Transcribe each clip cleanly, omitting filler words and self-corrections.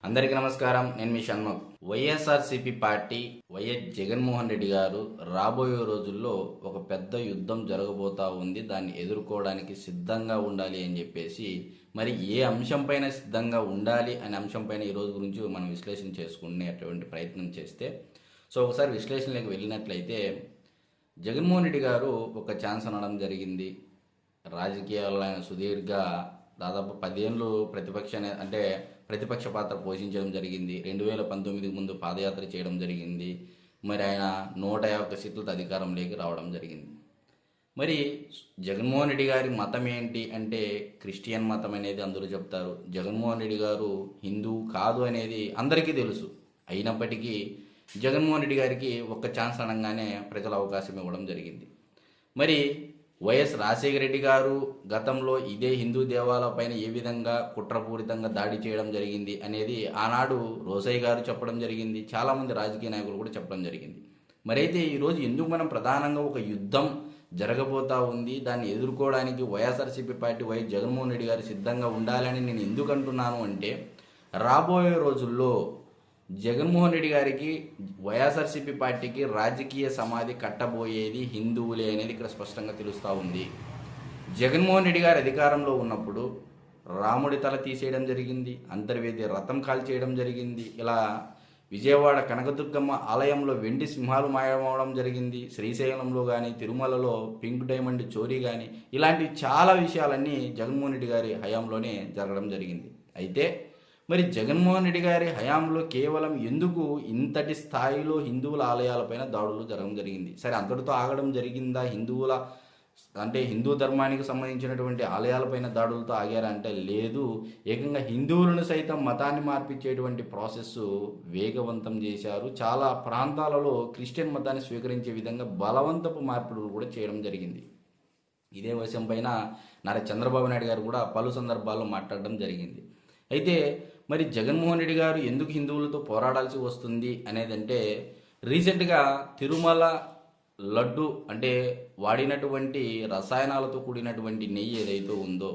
అందరికీ నమస్కారం. నేను మీ షణ్ముఖ్. వైఎస్ఆర్సీపీ పార్టీ వైఎస్ జగన్మోహన్ రెడ్డి గారు రాబోయే రోజుల్లో ఒక పెద్ద యుద్ధం జరగబోతా ఉంది. దాన్ని ఎదుర్కోవడానికి సిద్ధంగా ఉండాలి అని చెప్పేసి మరి ఏ అంశంపైన సిద్ధంగా ఉండాలి అనే అంశంపైన ఈ రోజు గురించి మనం విశ్లేషణ చేసుకునేటువంటి ప్రయత్నం చేస్తే ఒకసారి విశ్లేషణలోకి వెళ్ళినట్లయితే జగన్మోహన్ రెడ్డి గారు ఒక ఛాన్స్ అనడం జరిగింది. రాజకీయాల్లో ఆయన సుదీర్ఘ దాదాపు 10 ఏళ్ళు ప్రతిపక్ష పాత్ర పోషించడం జరిగింది. 2019 ముందు పాదయాత్ర చేయడం జరిగింది. మరి ఆయన 150 సీట్లతో అధికారంలోకి రావడం జరిగింది. మరి జగన్మోహన్ రెడ్డి గారి మతం ఏంటి అంటే క్రిస్టియన్ మతం అనేది అందరూ చెప్తారు. జగన్మోహన్ రెడ్డి గారు హిందూ కాదు అనేది అందరికీ తెలుసు. అయినప్పటికీ జగన్మోహన్ రెడ్డి గారికి ఒక్క ఛాన్స్ అనగానే ప్రజలు అవకాశం ఇవ్వడం జరిగింది. మరి వైఎస్ రాజశేఖర రెడ్డి గారు గతంలో ఇదే హిందూ దేవాలయాలపైన ఏ విధంగా కుట్రపూరితంగా దాడి చేయడం జరిగింది అనేది ఆనాడు రోసయ్య గారు చెప్పడం జరిగింది. చాలామంది రాజకీయ నాయకులు కూడా చెప్పడం జరిగింది. మరైతే ఈరోజు ఎందుకు మనం ప్రధానంగా ఒక యుద్ధం జరగబోతా ఉంది, దాన్ని ఎదుర్కోవడానికి వైఎస్ఆర్సీపీ పార్టీ వైఎస్ జగన్మోహన్ రెడ్డి గారు సిద్ధంగా ఉండాలని నేను ఎందుకు అంటున్నాను అంటే రాబోయే రోజుల్లో జగన్మోహన్ రెడ్డి గారికి వైఎస్ఆర్సీపీ పార్టీకి రాజకీయ సమాధి కట్టబోయేది హిందువులే అనేది ఇక్కడ స్పష్టంగా తెలుస్తూ ఉంది. జగన్మోహన్ రెడ్డి గారు అధికారంలో ఉన్నప్పుడు రాముడి తల తీసేయడం జరిగింది, అంతర్వేది రథం కాల్చేయడం జరిగింది, ఇలా విజయవాడ కనకదుర్గమ్మ ఆలయంలో వెండి సింహాలు మాయమవడం జరిగింది, శ్రీశైలంలో కానీ తిరుమలలో పింక్ డైమండ్ చోరీ కానీ ఇలాంటి చాలా విషయాలన్నీ జగన్మోహన్ రెడ్డి గారి హయాంలోనే జరగడం జరిగింది. అయితే మరి జగన్మోహన్ రెడ్డి గారి హయాంలో కేవలం ఎందుకు ఇంతటి స్థాయిలో హిందువుల ఆలయాలపైన దాడులు జరగడం జరిగింది? సరే, అంతటితో ఆగడం జరిగిందా? హిందూ ధర్మానికి సంబంధించినటువంటి ఆలయాలపైన దాడులతో ఆగారా అంటే లేదు. ఏకంగా హిందువులను సైతం మతాన్ని మార్పించేటువంటి ప్రాసెస్ వేగవంతం చేశారు. చాలా ప్రాంతాలలో క్రిస్టియన్ మతాన్ని స్వీకరించే విధంగా బలవంతపు మార్పులు కూడా చేయడం జరిగింది. ఇదే విషయం పైన నారా చంద్రబాబు నాయుడు గారు కూడా పలు సందర్భాల్లో మాట్లాడడం జరిగింది. అయితే మరి జగన్మోహన్ రెడ్డి గారు ఎందుకు హిందువులతో పోరాడాల్సి వస్తుంది అనేదంటే రీసెంట్గా తిరుమల లడ్డు అంటే వాడినటువంటి రసాయనాలతో కూడినటువంటి నెయ్యి ఏదైతే ఉందో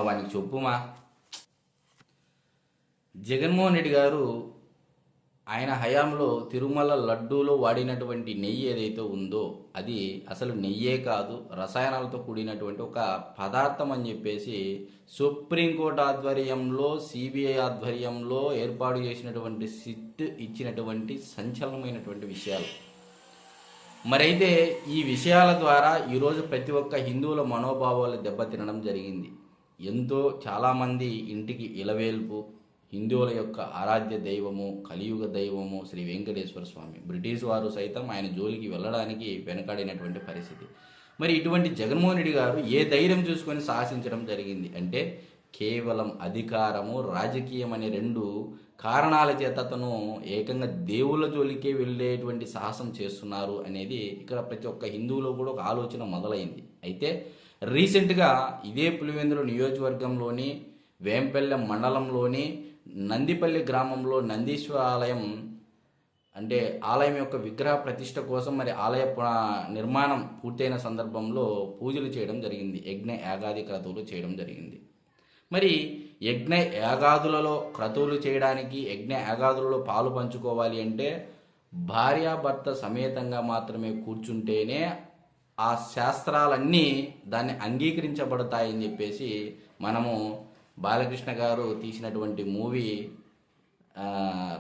వానికి చెప్పుమా. జగన్మోహన్ రెడ్డి గారు ఆయన హయాంలో తిరుమల లడ్డూలో వాడినటువంటి నెయ్యి ఏదైతే ఉందో అది అసలు నెయ్యే కాదు, రసాయనాలతో కూడినటువంటి ఒక పదార్థం అని చెప్పేసి సుప్రీంకోర్టు ఆధ్వర్యంలో సిబిఐ ఆధ్వర్యంలో ఏర్పాటు చేసినటువంటి సిట్ ఇచ్చినటువంటి సంచలనమైనటువంటి విషయాలు. మరైతే ఈ విషయాల ద్వారా ఈరోజు ప్రతి ఒక్క హిందువుల మనోభావాలు దెబ్బతినడం జరిగింది. చాలామంది ఇంటికి ఇలవేల్పు హిందువుల యొక్క ఆరాధ్య దైవము కలియుగ దైవము శ్రీ వెంకటేశ్వర స్వామి. బ్రిటిష్ వారు సైతం ఆయన జోలికి వెళ్ళడానికి వెనకాడినటువంటి పరిస్థితి. మరి ఇటువంటి జగన్మోహన్ రెడ్డి గారు ఏ ధైర్యం చూసుకొని సాహసించడం జరిగింది అంటే కేవలం అధికారము రాజకీయం అనే 2 కారణాల చేత అతను ఏకంగా దేవుళ్ళ జోలికే వెళ్ళేటువంటి సాహసం చేస్తున్నారు అనేది ఇక్కడ ప్రతి ఒక్క హిందువులో కూడా ఒక ఆలోచన మొదలైంది. అయితే రీసెంట్గా ఇదే పులివెందుల నియోజకవర్గంలోని వేంపల్లె మండలంలోని నందిపల్లి గ్రామంలో నందీశ్వర ఆలయం ఆలయం యొక్క విగ్రహ ప్రతిష్ట కోసం మరి ఆలయ నిర్మాణం పూర్తయిన సందర్భంలో పూజలు చేయడం జరిగింది. యజ్ఞ యాగాది క్రతువులు చేయడం జరిగింది. మరి యజ్ఞ యాగాదులలో క్రతువులు చేయడానికి యజ్ఞ యాగాదులలో పాలు పంచుకోవాలి అంటే భార్యాభర్త సమేతంగా మాత్రమే కూర్చుంటేనే ఆ శాస్త్రాలన్నీ దాన్ని అంగీకరించబడతాయని చెప్పేసి మనము బాలకృష్ణ గారు తీసినటువంటి మూవీ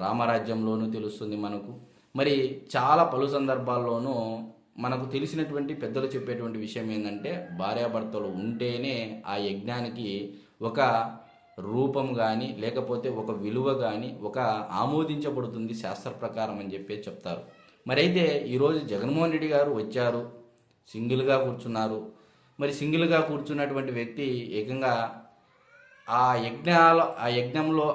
రామరాజ్యంలోనూ తెలుస్తుంది మనకు. మరి చాలా పలు సందర్భాల్లోనూ మనకు తెలిసినటువంటి పెద్దలు చెప్పేటువంటి విషయం ఏంటంటే భార్యాభర్తలు ఉంటేనే ఆ యజ్ఞానికి ఒక రూపం కానీ లేకపోతే ఒక విలువ కానీ ఒక ఆమోదించబడుతుంది శాస్త్ర ప్రకారం అని చెప్పి చెప్తారు. మరైతే ఈరోజు జగన్మోహన్ రెడ్డి గారు వచ్చారు, సింగిల్గా కూర్చున్నారు. మరి సింగిల్గా కూర్చున్నటువంటి వ్యక్తి ఏకంగా ఆ యజ్ఞంలో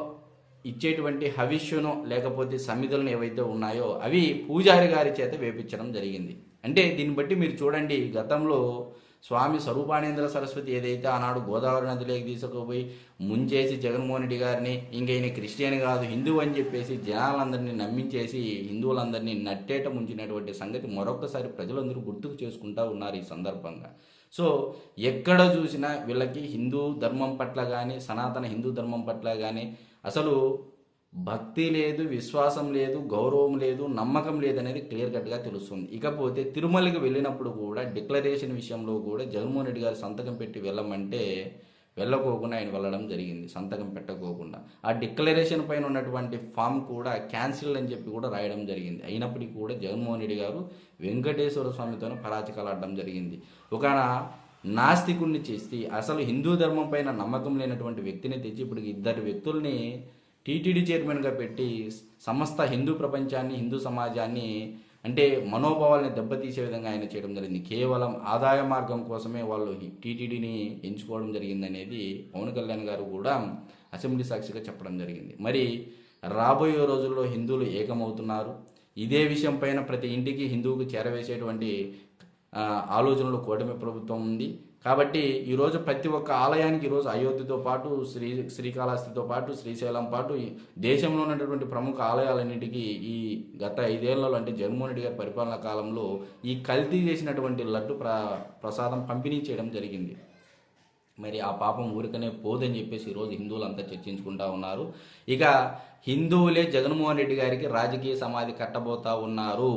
ఇచ్చేటువంటి హవిష్యును లేకపోతే సమిధులను ఏవైతే ఉన్నాయో అవి పూజారి గారి చేత వేపించడం జరిగింది. అంటే దీన్ని బట్టి మీరు చూడండి, గతంలో స్వామి స్వరూపానందేంద్ర సరస్వతి ఏదైతే ఆనాడు గోదావరి నదిలోకి తీసుకుపోయి ముంచేసి జగన్మోహన్ రెడ్డి గారిని ఈయన క్రిస్టియన్ కాదు హిందూ అని చెప్పేసి జనాలందరినీ నమ్మించేసి హిందువులందరినీ నట్టేట ముంచినటువంటి సంగతి మరొకసారి ప్రజలందరూ గుర్తుకు చేసుకుంటూ ఉన్నారు ఈ సందర్భంగా. ఎక్కడ చూసినా వీళ్ళకి హిందూ ధర్మం పట్ల కానీ సనాతన హిందూ ధర్మం పట్ల కానీ అసలు భక్తి లేదు, విశ్వాసం లేదు, గౌరవం లేదు, నమ్మకం లేదనేది క్లియర్ కట్గా తెలుస్తుంది. ఇకపోతే తిరుమలకి వెళ్ళినప్పుడు కూడా డిక్లరేషన్ విషయంలో కూడా జగన్మోహన్ రెడ్డి గారు సంతకం పెట్టి వెళ్ళమంటే వెళ్ళకోకుండా ఆయన వెళ్ళడం జరిగింది, సంతకం పెట్టకోకుండా. ఆ డిక్లరేషన్ పైన ఉన్నటువంటి ఫామ్ కూడా క్యాన్సిల్ అని చెప్పి కూడా రాయడం జరిగింది. అయినప్పటికీ కూడా జగన్మోహన్ రెడ్డి గారు వెంకటేశ్వర స్వామితోనే పరాచికాలు ఆడడం జరిగింది. ఒక నాస్తికుడిని చేసి అసలు హిందూ ధర్మం పైన నమ్మకం లేనటువంటి వ్యక్తిని తెచ్చి ఇప్పుడు ఇద్దరు వ్యక్తుల్ని టీటీడీ చైర్మన్గా పెట్టి సమస్త హిందూ ప్రపంచాన్ని, హిందూ సమాజాన్ని అంటే మనోభావాల్ని దెబ్బతీసే విధంగా ఆయన చేయడం జరిగింది. కేవలం ఆదాయ మార్గం కోసమే వాళ్ళు టీటీడీని ఎంచుకోవడం జరిగిందనేది పవన్ కళ్యాణ్ గారు కూడా అసెంబ్లీ సాక్షిగా చెప్పడం జరిగింది. మరి రాబోయే రోజుల్లో హిందువులు ఏకమవుతున్నారు. ఇదే విషయం పైన ప్రతి ఇంటికి హిందువుకు చేరవేసేటువంటి ఆలోచనలు కూటమి ప్రభుత్వం ఉంది. కాబట్టి ఈరోజు ప్రతి ఒక్క ఆలయానికి ఈరోజు అయోధ్యతో పాటు శ్రీకాళహస్తితో పాటు శ్రీశైలం పాటు దేశంలో ఉన్నటువంటి ప్రముఖ ఆలయాలన్నిటికీ ఈ గత 5 ఏళ్లలో అంటే జగన్మోహన్ రెడ్డి గారి పరిపాలనా కాలంలో ఈ కల్తీ చేసినటువంటి లడ్డు ప్రసాదం పంపిణీ చేయడం జరిగింది. మరి ఆ పాపం ఊరికనే పోదని చెప్పేసి ఈరోజు హిందువులంతా చర్చించుకుంటా ఉన్నారు. ఇక హిందువులే జగన్మోహన్ రెడ్డి గారికి రాజకీయ సమాధి కట్టబోతా ఉన్నారు.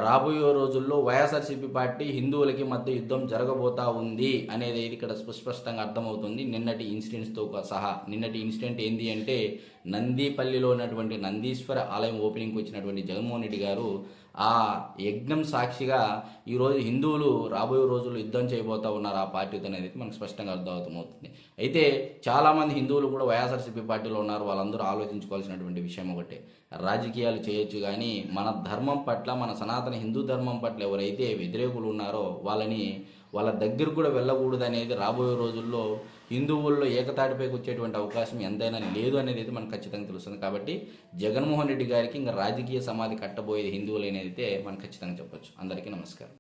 రాబోయే రోజుల్లో వైఎస్ఆర్సీపీ పార్టీ హిందువులకి మధ్య యుద్ధం జరగబోతా ఉంది అనేది ఇక్కడ సుస్పష్టంగా అర్థమవుతుంది. నిన్నటి ఇన్సిడెంట్స్తో సహా. నిన్నటి ఇన్సిడెంట్ ఏంది అంటే నందిపల్లిలో ఉన్నటువంటి నందీశ్వర ఆలయం ఓపెనింగ్కి వచ్చినటువంటి జగన్మోహన్ రెడ్డి గారు ఆ యజ్ఞం సాక్షిగా ఈరోజు హిందువులు రాబోయే రోజుల్లో యుద్ధం చేయబోతా ఉన్నారు ఆ పార్టీతో అనేది మనకు స్పష్టంగా అర్థమవుతుంది. అయితే చాలామంది హిందువులు కూడా వైఎస్ఆర్సీపీ పార్టీలో ఉన్నారు. వాళ్ళందరూ ఆలోచించుకోవాల్సినటువంటి విషయం ఒకటే, రాజకీయాలు చేయొచ్చు కానీ మన ధర్మం పట్ల, మన సనాతన హిందూ ధర్మం పట్ల ఎవరైతే వ్యతిరేకులు ఉన్నారో వాళ్ళ దగ్గర కూడా వెళ్ళకూడదు అనేది రాబోయే రోజుల్లో హిందువుల్లో ఏకతాటిపైకి వచ్చేటువంటి అవకాశం ఎంతైనా లేదు అనేది అయితే మనకు ఖచ్చితంగా తెలుస్తుంది. కాబట్టి జగన్మోహన్ రెడ్డి గారికి ఇంకా రాజకీయ సమాధి కట్టబోయేది హిందువులు అనేది అయితే మనం ఖచ్చితంగా చెప్పొచ్చు. అందరికీ నమస్కారం.